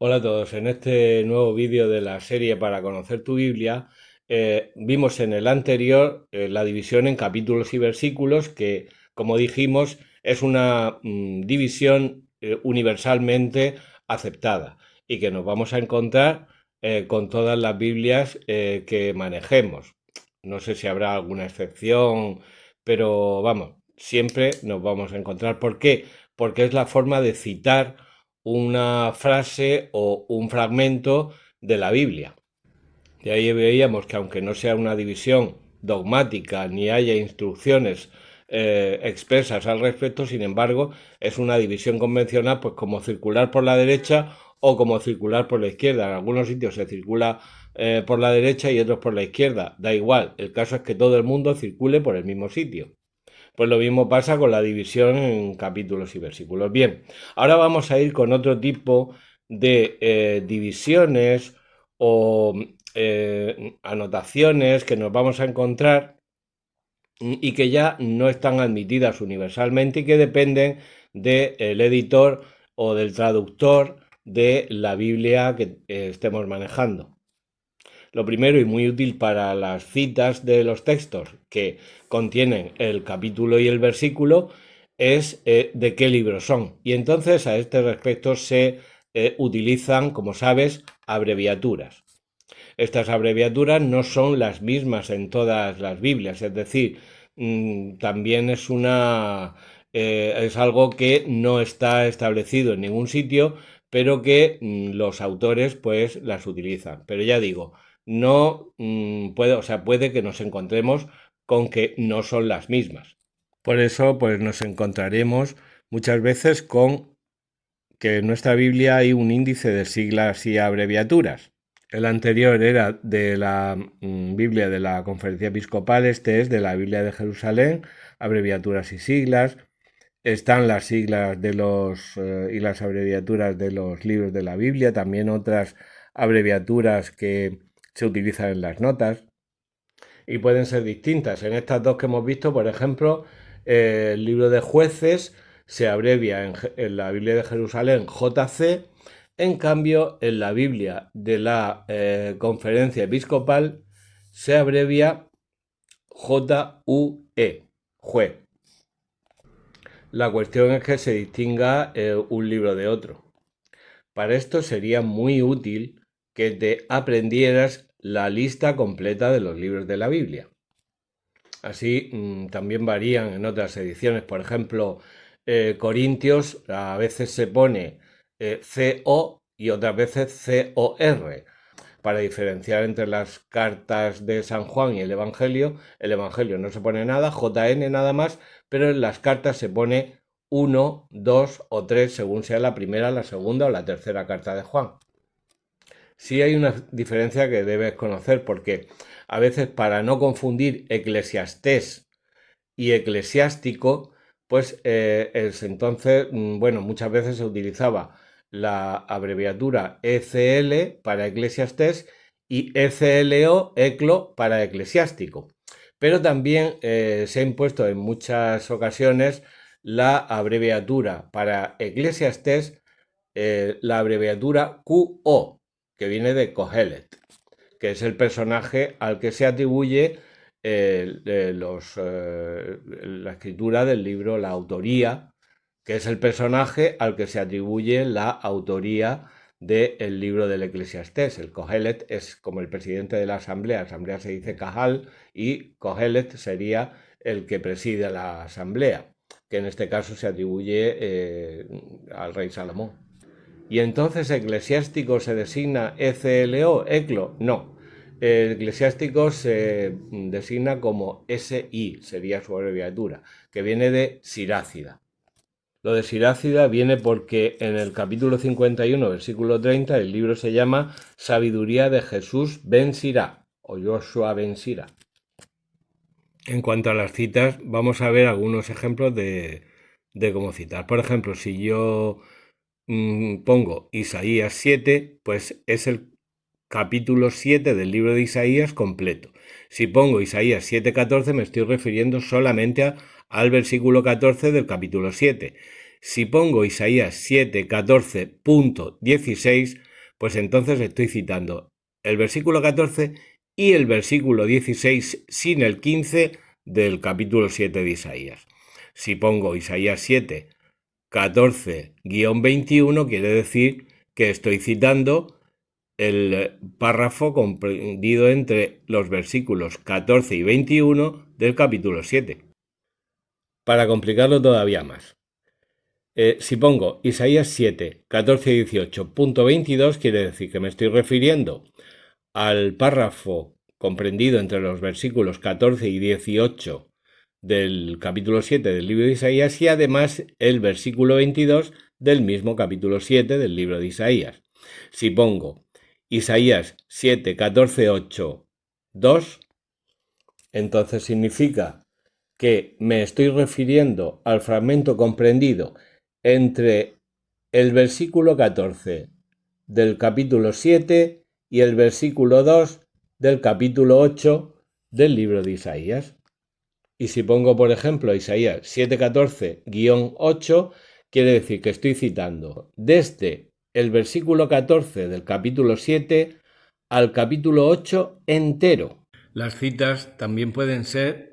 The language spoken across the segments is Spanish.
Hola a todos, en este nuevo vídeo de la serie para conocer tu Biblia, vimos en el anterior la división en capítulos y versículos que, como dijimos, es una división universalmente aceptada y que nos vamos a encontrar con todas las Biblias que manejemos. No sé si habrá alguna excepción, pero vamos, siempre nos vamos a encontrar. ¿Por qué? Porque es la forma de citar una frase o un fragmento de la Biblia. De ahí veíamos que aunque no sea una división dogmática ni haya instrucciones expresas al respecto, sin embargo, es una división convencional, pues como circular por la derecha o como circular por la izquierda. En algunos sitios se circula por la derecha y otros por la izquierda. Da igual, el caso es que todo el mundo circule por el mismo sitio. Pues lo mismo pasa con la división en capítulos y versículos. Bien, ahora vamos a ir con otro tipo de divisiones o anotaciones que nos vamos a encontrar y que ya no están admitidas universalmente y que dependen del editor o del traductor de la Biblia que estemos manejando. Lo primero y muy útil para las citas de los textos que contienen el capítulo y el versículo es de qué libro son. Y entonces a este respecto se utilizan, como sabes, abreviaturas. Estas abreviaturas no son las mismas en todas las Biblias, es decir, también es algo que no está establecido en ningún sitio, pero que los autores pues las utilizan. Pero ya digo, no puede, o sea, puede que nos encontremos con que no son las mismas. Por eso, pues nos encontraremos muchas veces con que en nuestra Biblia hay un índice de siglas y abreviaturas. El anterior era de la Biblia de la Conferencia Episcopal, este es de la Biblia de Jerusalén, abreviaturas y siglas. Están las siglas de los y las abreviaturas de los libros de la Biblia, también otras abreviaturas que se utilizan en las notas y pueden ser distintas. En estas dos que hemos visto, por ejemplo, el libro de Jueces se abrevia en la Biblia de Jerusalén JC, en cambio en la Biblia de la Conferencia Episcopal se abrevia JUE, Jue. La cuestión es que se distinga un libro de otro. Para esto sería muy útil que te aprendieras la lista completa de los libros de la Biblia. Así también varían en otras ediciones. Por ejemplo, Corintios a veces se pone CO y otras veces COR. Para diferenciar entre las cartas de San Juan y el Evangelio no se pone nada, JN nada más, pero en las cartas se pone 1, 2 o 3 según sea la primera, la segunda o la tercera carta de Juan. Sí hay una diferencia que debes conocer porque a veces para no confundir eclesiastés y eclesiástico, pues entonces, bueno, muchas veces se utilizaba la abreviatura ECL para eclesiastés y ECLO, ECLO, para eclesiástico. Pero también se ha impuesto en muchas ocasiones la abreviatura para eclesiastés, la abreviatura QO, que viene de Kohelet, que es el personaje al que se atribuye la escritura del libro, la autoría, que es el personaje al que se atribuye la autoría del libro del Eclesiastés. El Kohelet es como el presidente de la asamblea se dice Kahal y Kohelet sería el que preside la asamblea, que en este caso se atribuye al rey Salomón. Y entonces eclesiástico se designa ECLO, ECLO, no. El eclesiástico se designa como SI, sería su abreviatura, que viene de Sirácida. Lo de Sirácida viene porque en el capítulo 51, versículo 30, el libro se llama Sabiduría de Jesús ben Sirá, o Joshua ben Sirá. En cuanto a las citas, vamos a ver algunos ejemplos de cómo citar. Por ejemplo, si yo pongo Isaías 7, pues es el capítulo 7 del libro de Isaías completo. Si pongo Isaías 7:14 me estoy refiriendo solamente al versículo 14 del capítulo 7. Si pongo Isaías 7:14.16 pues entonces estoy citando el versículo 14 y el versículo 16 sin el 15 del capítulo 7 de Isaías. Si pongo Isaías 7, 14-21, quiere decir que estoy citando el párrafo comprendido entre los versículos 14 y 21 del capítulo 7. Para complicarlo todavía más, si pongo Isaías 7, 14 y 18, punto 22, quiere decir que me estoy refiriendo al párrafo comprendido entre los versículos 14 y 18 del capítulo 7 del libro de Isaías y además el versículo 22 del mismo capítulo 7 del libro de Isaías. Si pongo Isaías 7, 14, 8, 2, entonces significa que me estoy refiriendo al fragmento comprendido entre el versículo 14 del capítulo 7 y el versículo 2 del capítulo 8 del libro de Isaías. Y si pongo, por ejemplo, Isaías 7:14-8, quiere decir que estoy citando desde el versículo 14 del capítulo 7 al capítulo 8 entero. Las citas también pueden ser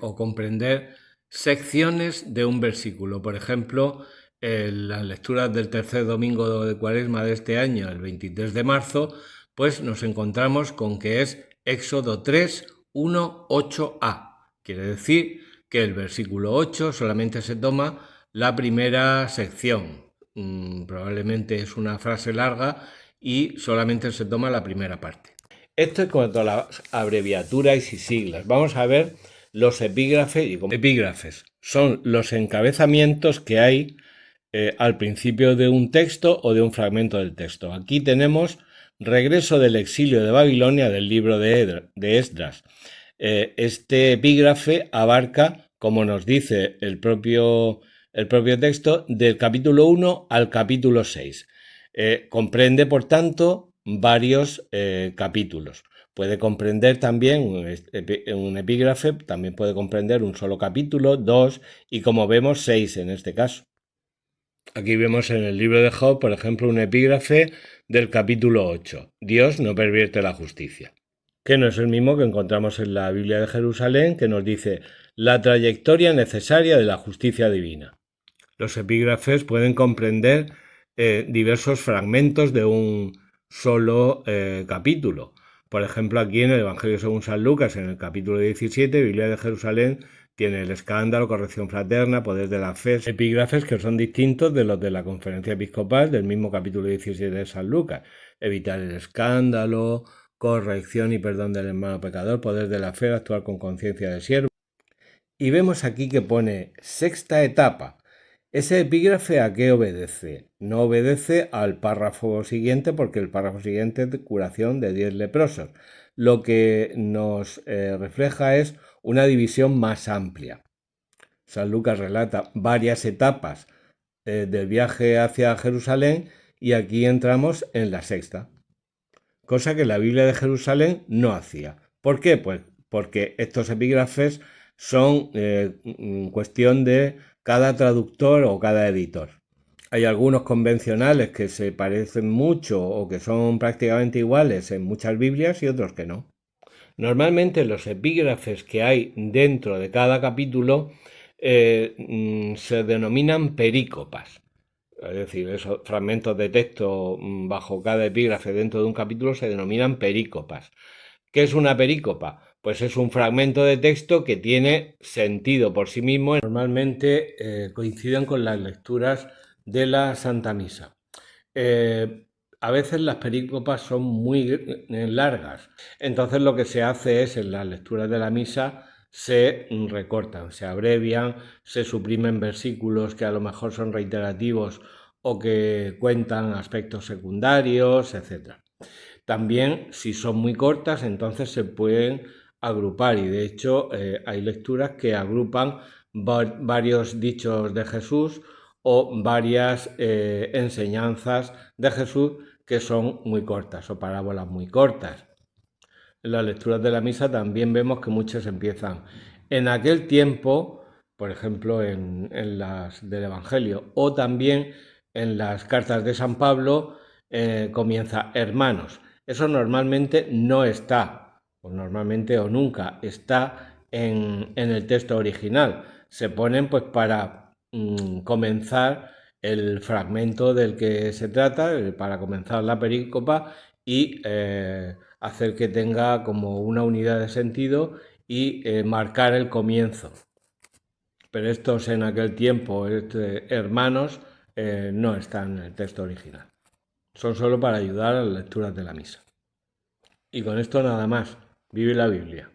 o comprender secciones de un versículo. Por ejemplo, en las lecturas del tercer domingo de Cuaresma de este año, el 23 de marzo, pues nos encontramos con que es Éxodo 3, 1, 8a. Quiere decir que el versículo 8 solamente se toma la primera sección. Probablemente es una frase larga y solamente se toma la primera parte. Esto es cuanto a las abreviaturas y siglas. Vamos a ver los epígrafes. Epígrafes son los encabezamientos que hay al principio de un texto o de un fragmento del texto. Aquí tenemos Regreso del exilio de Babilonia del libro de Esdras. Este epígrafe abarca, como nos dice el propio texto, del capítulo 1 al capítulo 6. Comprende, por tanto, varios capítulos. Puede comprender también un epígrafe, también puede comprender un solo capítulo, 2 y, como vemos, 6 en este caso. Aquí vemos en el libro de Job, por ejemplo, un epígrafe del capítulo 8. Dios no pervierte la justicia, que no es el mismo que encontramos en la Biblia de Jerusalén, que nos dice la trayectoria necesaria de la justicia divina. Los epígrafes pueden comprender diversos fragmentos de un solo capítulo. Por ejemplo, aquí en el Evangelio según San Lucas, en el capítulo 17, Biblia de Jerusalén, tiene el escándalo, corrección fraterna, poder de la fe, epígrafes que son distintos de los de la conferencia episcopal del mismo capítulo 17 de San Lucas. Evitar el escándalo, corrección y perdón del hermano pecador, poder de la fe, actuar con conciencia de siervo. Y vemos aquí que pone sexta etapa. ¿Ese epígrafe a qué obedece? No obedece al párrafo siguiente, porque el párrafo siguiente es de curación de 10 leprosos. Lo que nos refleja es una división más amplia. San Lucas relata varias etapas del viaje hacia Jerusalén y aquí entramos en la sexta, cosa que la Biblia de Jerusalén no hacía. ¿Por qué? Pues porque estos epígrafes son cuestión de cada traductor o cada editor. Hay algunos convencionales que se parecen mucho o que son prácticamente iguales en muchas Biblias y otros que no. Normalmente los epígrafes que hay dentro de cada capítulo se denominan perícopas. Es decir, esos fragmentos de texto bajo cada epígrafe dentro de un capítulo se denominan perícopas. ¿Qué es una perícopa? Pues es un fragmento de texto que tiene sentido por sí mismo. Normalmente coinciden con las lecturas de la Santa Misa. A veces las perícopas son muy largas, entonces lo que se hace es en las lecturas de la misa se recortan, se abrevian, se suprimen versículos que a lo mejor son reiterativos o que cuentan aspectos secundarios, etc. También, si son muy cortas, entonces se pueden agrupar y de hecho hay lecturas que agrupan varios dichos de Jesús o varias enseñanzas de Jesús que son muy cortas o parábolas muy cortas. En las lecturas de la misa también vemos que muchas empiezan en aquel tiempo, por ejemplo en las del Evangelio, o también en las cartas de San Pablo comienza hermanos. Eso normalmente no está, o normalmente o nunca está en el texto original. Se ponen pues para comenzar el fragmento del que se trata, para comenzar la perícopa y hacer que tenga como una unidad de sentido y marcar el comienzo. Pero estos en aquel tiempo, hermanos, no están en el texto original. Son solo para ayudar a las lecturas de la misa. Y con esto nada más. Vive la Biblia.